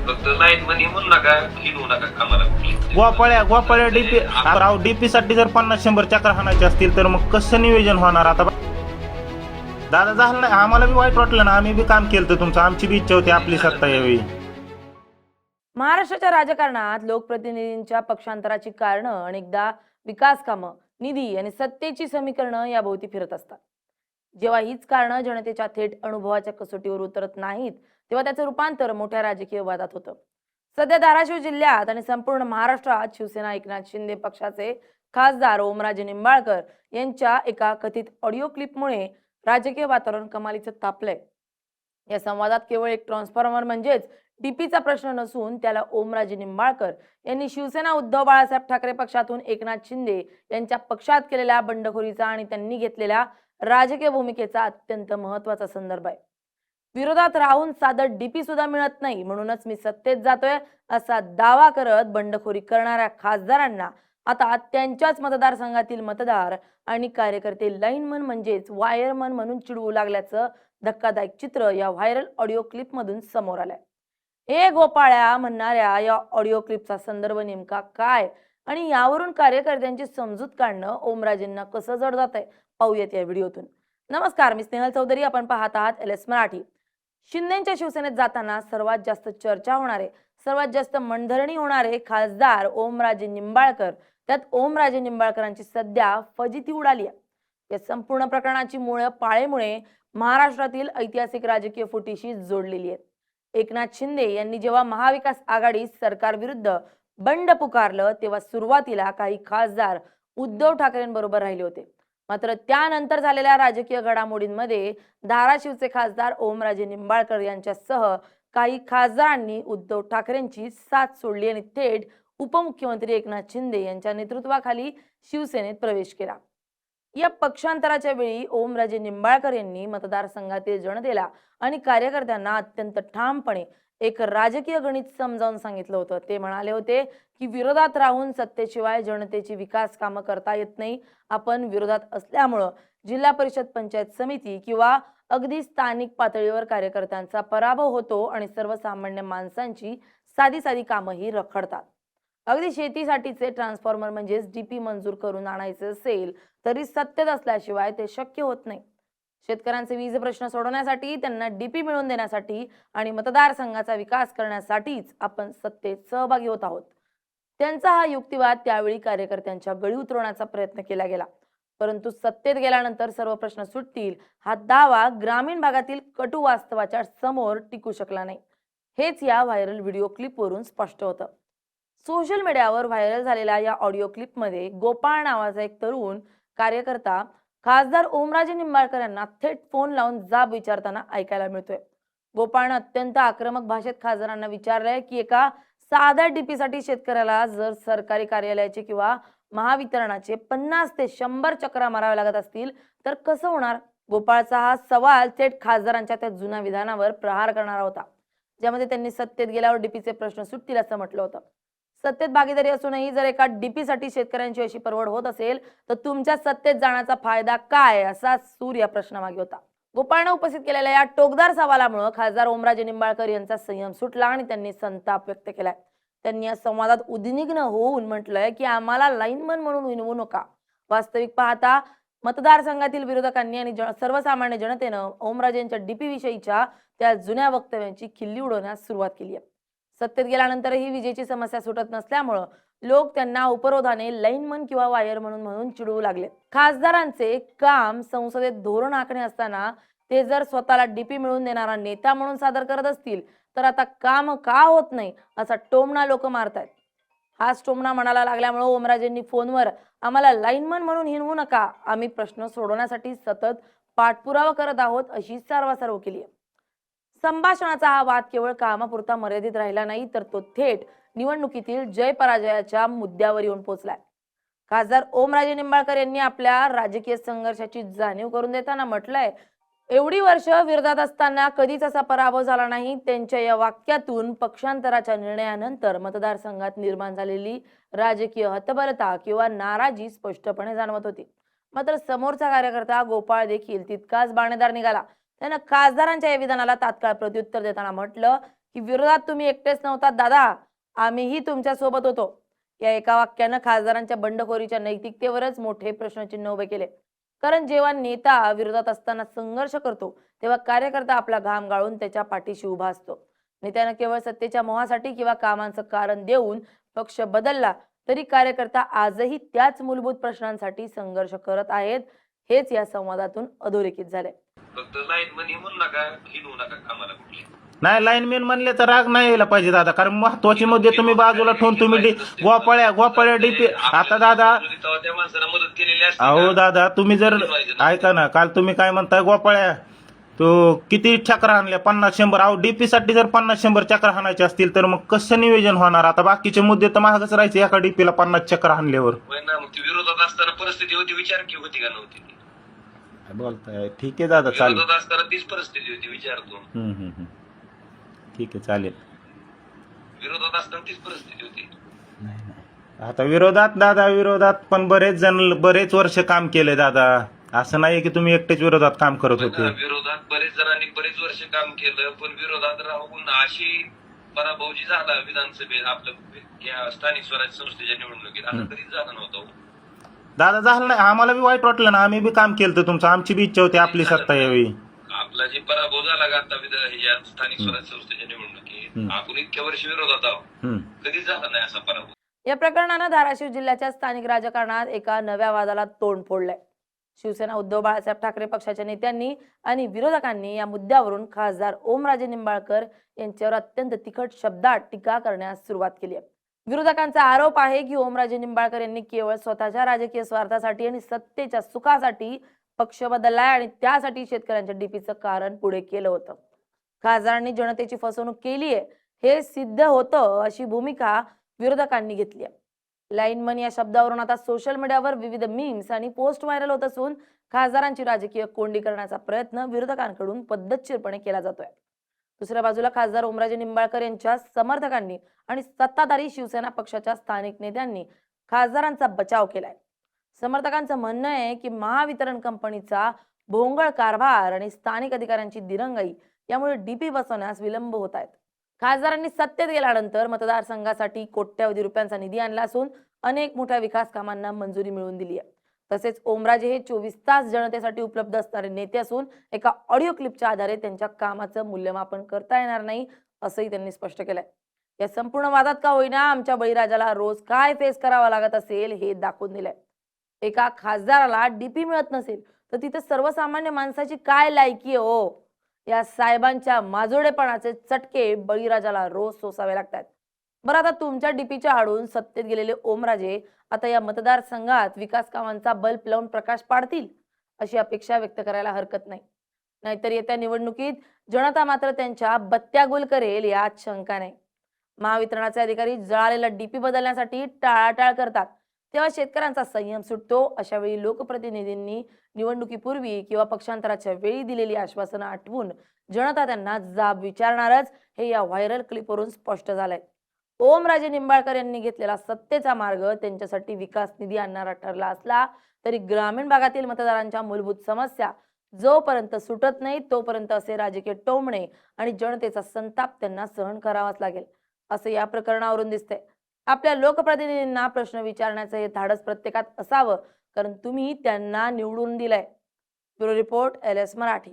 फक्त लाईन मध्ये म्हणू नका, हिंडू नका कामाला कुठली. गोपाळ्या डीपी साठी जर 50-100 चक्र हाणायचे असतील तर मग कसं नियोजन होणार आता? दादा झालं नाही, आम्हाला बी वाईट वाटलं ना, आम्ही बी काम केलं तुमचं, आमची बी इच्छा होती आपली सत्ता यावी. महाराष्ट्राच्या राजकारणात लोकप्रतिनिधींच्या पक्षांतराची कारणं अनेकदा विकास कामं, निधी आणि सत्तेची समीकरणं याभोवती फिरत असतात. जेव्हा हीच कारणं जनतेच्या थेट अनुभवाच्या कसोटीवर उतरत नाहीत, तेव्हा त्याचं रूपांतर मोठ्या राजकीय वादात होतं. सध्या धाराशिव जिल्ह्यात आणि संपूर्ण महाराष्ट्रात शिवसेना एकनाथ शिंदे पक्षाचे खासदार ओमराजे निंबाळकर यांच्या एका कथित ऑडिओ क्लिपमुळे राजकीय वातावरण कमालीचं तापलंय. या संवादात केवळ एक ट्रान्सफॉर्मर म्हणजेच डीपीचा प्रश्न नसून त्याला ओमराजे निंबाळकर यांनी शिवसेना उद्धव बाळासाहेब ठाकरे पक्षातून एकनाथ शिंदे यांच्या पक्षात केलेल्या बंडखोरीचा आणि त्यांनी घेतलेल्या राजकीय भूमिकेचा अत्यंत महत्त्वाचा संदर्भ आहे. विरोधात राहून साधं डीपी सुद्धा मिळत नाही, म्हणूनच मी सत्तेत जातोय असा दावा करत बंडखोरी करणाऱ्या खासदारांना आता त्यांच्याच मतदारसंघातील मतदार आणि कार्यकर्ते लाईनमन म्हणजेच वायरमन म्हणून चिडवू लागल्याचं धक्कादायक चित्र या व्हायरल ऑडिओ क्लिप मधून समोर आलंय. हे गोपाळ्या म्हणणाऱ्या या ऑडिओ क्लिपचा संदर्भ नेमका काय आणि यावरून कार्यकर्त्यांची समजूत काढणं ओमराजेंना कसं जड जात आहे पाहूयात या व्हिडिओतून. नमस्कार, मी स्नेहल चौधरी, आपण पाहत आहात LS मराठी. शिंदेच्या शिवसेनेत जाताना सर्वात जास्त चर्चा होणारे, सर्वात जास्त मनधरणी होणारे खासदार ओमराजे निंबाळकर, त्यात ओमराजे निंबाळकरांची सध्या फजिती उडाली आहे. या संपूर्ण प्रकरणाची मूळ पाळेमुळे महाराष्ट्रातील ऐतिहासिक राजकीय फुटीशी जोडलेली आहेत. एकनाथ शिंदे यांनी जेव्हा महाविकास आघाडी सरकारविरुद्ध बंड पुकारलं तेव्हा सुरुवातीला काही खासदार उद्धव ठाकरेंबरोबर राहिले होते. मात्र त्यानंतर झालेल्या राजकीय घडामोडींमध्ये धाराशिवचे खासदार ओमराजे निंबाळकर यांच्यासह काही खासदारांनी उद्धव ठाकरेंची साथ सोडली आणि थेट उपमुख्यमंत्री एकनाथ शिंदे यांच्या नेतृत्वाखाली शिवसेनेत प्रवेश केला. या पक्षांतराच्या वेळी ओमराजे निंबाळकर यांनी मतदारसंघातील जनतेला आणि कार्यकर्त्यांना अत्यंत ठामपणे एक राजकीय गणित समजावून सांगितलं होतं. ते म्हणाले होते की विरोधात राहून सत्तेशिवाय जनतेची विकास कामं करता येत नाही. आपण विरोधात असल्यामुळं जिल्हा परिषद, पंचायत समिती किंवा अगदी स्थानिक पातळीवर कार्यकर्त्यांचा पराभव होतो आणि सर्वसामान्य माणसांची साधी साधी कामंही रखडतात. अगदी शेतीसाठीचे ट्रान्सफॉर्मर म्हणजेच डीपी मंजूर करून आणायचे असेल तरी सत्तेत असल्याशिवाय ते शक्य होत नाही. शेतकऱ्यांचे वीज प्रश्न सोडवण्यासाठी, त्यांना डीपी मिळवून देण्यासाठी आणि मतदारसंघाचा विकास करण्यासाठीच आपण सत्तेत सहभागी होत आहोत. त्यांचा हा युक्तिवाद त्यावेळी कार्यकर्त्यांच्या गळी उतरवण्याचा प्रयत्न केला गेला. परंतु सत्तेत गेल्यानंतर सर्व प्रश्न सुटतील हा दावा ग्रामीण भागातील कटू वास्तवाच्या समोर टिकू शकला नाही. हेच या व्हायरल व्हिडिओ क्लिपवरून स्पष्ट होतं. सोशल मीडियावर व्हायरल झालेल्या या ऑडिओ क्लिपमध्ये गोपाळ नावाचा एक तरुण कार्यकर्ता खासदार ओमराजे निंबाळकर यांना थेट फोन लावून जाब विचारताना ऐकायला मिळतोय. गोपाळनं अत्यंत आक्रमक भाषेत खासदारांना विचारलंय की एका साध्या डीपीसाठी शेतकऱ्याला जर सरकारी कार्यालयाचे किंवा महावितरणाचे 50 ते 100 चक्रा मारावे लागत असतील तर कसं होणार? गोपाळचा हा सवाल थेट खासदारांच्या त्या जुन्या विधानावर प्रहार करणारा होता, ज्यामध्ये त्यांनी सत्तेत गेल्यावर डीपीचे प्रश्न सुटतील असं म्हटलं होतं. सत्तेत भागीदारी असूनही जर एका डीपीसाठी शेतकऱ्यांची अशी परवड होत असेल तर तुमच्या सत्तेत जाण्याचा फायदा काय, असा सूर या प्रश्नामागे होता. गोपाळनं उपस्थित केलेल्या या टोकदार सवालामुळे खासदार ओमराजे निंबाळकर यांचा संयम सुटला आणि त्यांनी संताप व्यक्त केलाय. त्यांनी या संवादात उद्विग्न होऊन म्हटलंय की आम्हाला लाईनमन म्हणून विनवू नका. वास्तविक पाहता मतदारसंघातील विरोधकांनी आणि सर्वसामान्य जनतेनं ओमराजेंच्या डीपी विषयीच्या त्या जुन्या वक्तव्यांची खिल्ली उडवण्यास सुरुवात केली आहे. सत्तेत गेल्यानंतरही विजेची समस्या सुटत नसल्यामुळं लोक त्यांना उपरोधाने लाईनमन किंवा वायर म्हणून चिडवू लागले. खासदारांचे काम संसदेत धोरण आखणे असताना ते जर स्वतःला डीपी मिळवून देणारा नेता म्हणून सादर करत असतील तर आता काम का होत नाही असा टोमणा लोक मारतायत. हाच टोमणा मनाला लागल्यामुळे ओमराजेंनी फोनवर आम्हाला लाईनमन म्हणून हिणवू नका, आम्ही प्रश्न सोडवण्यासाठी सतत पाठपुरावा करत आहोत अशी सारवासारव केली. संभाषणाचा हा वाद केवळ कामापुरता मर्यादित राहिला नाही तर तो थेट निवडणुकीतील जय पराजयाच्या मुद्द्यावर येऊन पोहोचलाय. खासदार ओमराजे निंबाळकर यांनी आपल्या राजकीय संघर्षाची जाणीव करून देताना म्हटलंय, एवढी वर्ष विरोधात असताना कधीच असा पराभव झाला नाही. त्यांच्या या वाक्यातून पक्षांतराच्या निर्णयानंतर मतदारसंघात निर्माण झालेली राजकीय हतबलता किंवा नाराजी स्पष्टपणे जाणवत होती. मात्र समोरचा कार्यकर्ता गोपाळ देखील तितकाच बाणेदार निघाला. त्यानं खासदारांच्या या विधानाला तात्काळ प्रत्युत्तर देताना म्हटलं की विरोधात तुम्ही एकटेच नव्हतात दादा, आम्हीही तुमच्या सोबत होतो. या एका वाक्यानं खासदारांच्या बंडखोरीच्या नैतिकतेवरच मोठे प्रश्नचिन्ह उभे केले. कारण जेव्हा नेता विरोधात असताना संघर्ष करतो, तेव्हा कार्यकर्ता आपला घाम गाळून त्याच्या पाठीशी उभा असतो. नेत्यानं केवळ सत्तेच्या मोहासाठी किंवा कामांचं कारण देऊन पक्ष बदलला तरी कार्यकर्ता आजही त्याच मूलभूत प्रश्नांसाठी संघर्ष करत आहेत. हेच या संवादातून अधोरेखित झाले. फक्त लाईन मनी म्हणू नका, हिंडू नका कामाला कुठली. नाही, लाईनमॅन म्हणले तर राग नाही यायला पाहिजे दादा, कारण महत्वाचे मुद्दे तुम्ही बाजूला ठेवून तुम्ही गोपाळ्या डीपी. आता दादा, तेव्हा त्या माणसाला मदत केलेली असते अहो का? दादा, तुम्ही जर ऐका ना, काल तुम्ही काय म्हणताय गोपाळ्या, तो किती चक्र आणल्या, 50-100. अहो डीपी साठी जर 50-100 चक्र हाणायचे असतील तर मग कसं नियोजन होणार? आता बाकीचे मुद्दे तर महागच राहायचे एका डीपीला 50 चक्र हाणल्यावर. होय ना, मग ती विरोधात असताना परिस्थिती होती, विचार की होती का नव्हती ती? बोलताय ठीक आहे दादा, चालेल. विरोधात असताना तीच परिस्थिती होती, विचारतो. ठीक आहे, चालेल. विरोधात असताना तीच परिस्थिती होती. आता विरोधात पण बरेच वर्ष काम केले दादा. असं नाही की तुम्ही एकटेच विरोधात काम करत होते. विरोधात बरेच जणांनी बरेच वर्ष काम केलं, पण विरोधात राहून अशी पराभव जी झाला विधानसभेत आपलं या स्थानिक स्वराज्य संस्थेच्या निवडणुकीत, आता कधीच झाला नव्हता. दादा झालं नाही, आम्हाला बी वाईट वाटलं ना, आम्ही बी काम केलं तुमचं, आमची बी इच्छा होती आपली सत्ता यावी. आपला जे पराभव झाला का आता या स्थानिक स्वराज्य संस्थेच्या निवडणुकीत, आपण इतक्या वर्ष विरोधात आहोत, कधीच झाला नाही असा पराभव. या प्रकरणानं धाराशिव जिल्ह्याच्या स्थानिक राजकारणात एका नव्या वादाला तोंड फोडलंय. शिवसेना उद्धव बाळासाहेब ठाकरे पक्षाच्या नेत्यांनी आणि विरोधकांनी या मुद्द्यावरून खासदार ओमराजे निंबाळकर यांच्यावर अत्यंत तिखट शब्दात टीका करण्यास सुरुवात केली आहे. विरोधकांचा आरोप आहे की ओमराजे निंबाळकर यांनी केवळ स्वतःच्या राजकीय स्वार्थासाठी आणि सत्तेच्या सुखासाठी पक्ष बदललाय आणि त्यासाठी शेतकऱ्यांच्या डीपीचं कारण पुढे केलं होतं. खासदारांनी जनतेची फसवणूक केली आहे हे सिद्ध होतं, अशी भूमिका विरोधकांनी घेतली आहे. लाईन मनी या शब्दावरून आता सोशल मीडियावर विविध मीम्स आणि पोस्ट व्हायरल होत असून खासदारांची राजकीय कोंडी करण्याचा प्रयत्न विरोधकांकडून पद्धतशीरपणे केला जातोय. दुसऱ्या बाजूला खासदार ओमराजे निंबाळकर यांच्या समर्थकांनी आणि सत्ताधारी शिवसेना पक्षाच्या स्थानिक नेत्यांनी खासदारांचा बचाव केलाय. समर्थकांचं म्हणणं आहे की महावितरण कंपनीचा भोंगळ कारभार आणि स्थानिक अधिकाऱ्यांची दिरंगाई यामुळे डीपी बसवण्यास विलंब होत आहेत. खासदारांनी सत्तेत गेल्यानंतर मतदारसंघासाठी कोट्यवधी रुपयांचा निधी आणला असून अनेक मोठ्या विकास कामांना मंजुरी मिळवून दिली आहे. तसेच ओमराजे हे 24 तास जनतेसाठी उपलब्ध असणारे नेते असून एका ऑडिओ क्लिपच्या आधारे त्यांच्या कामाचं मूल्यमापन करता येणार नाही असंही त्यांनी स्पष्ट केलंय. या संपूर्ण वादात का होईना आमच्या बळीराजाला रोज काय फेस करावा लागत असेल हे दाखवून दिलंय. एका खासदाराला डीपी मिळत नसेल तर तिथे सर्वसामान्य माणसाची काय लायकी आहे हो? या साहेबांच्या माजोडेपणाचे चटके बळीराजाला रोज सोसावे लागतात. बरं, आता तुमच्या डीपीच्या आडून सत्तेत गेलेले ओमराजे आता या मतदारसंघात विकास कामांचा बल्ब लावून प्रकाश पाडतील अशी अपेक्षा व्यक्त करायला हरकत नाही. नाहीतर येत्या निवडणुकीत जनता मात्र त्यांच्या बत्त्या गुल करेल यात शंका नाही. महावितरणाचे अधिकारी जळालेला डीपी बदलण्यासाठी टाळाटाळ करतात तेव्हा शेतकऱ्यांचा संयम सुटतो. अशा वेळी लोकप्रतिनिधींनी निवडणुकीपूर्वी किंवा पक्षांतराच्या वेळी दिलेली आश्वासनं आठवून जनता त्यांना जाब विचारणारच हे या व्हायरल क्लिपवरून स्पष्ट झालंय. ओमराजे निंबाळकर यांनी घेतलेला सत्तेचा मार्ग त्यांच्यासाठी विकास निधी आणणारा ठरला असला तरी ग्रामीण भागातील मतदारांच्या मूलभूत समस्या जोपर्यंत सुटत नाही तोपर्यंत असे राजकीय टोमणे आणि जनतेचा संताप त्यांना सहन करावाच लागेल असं या प्रकरणावरून दिसतंय. आपल्या लोकप्रतिनिधींना प्रश्न विचारण्याचं हे धाडस प्रत्येकात असावं, कारण तुम्ही त्यांना निवडून दिलंय. Bureau report, LS Marathi.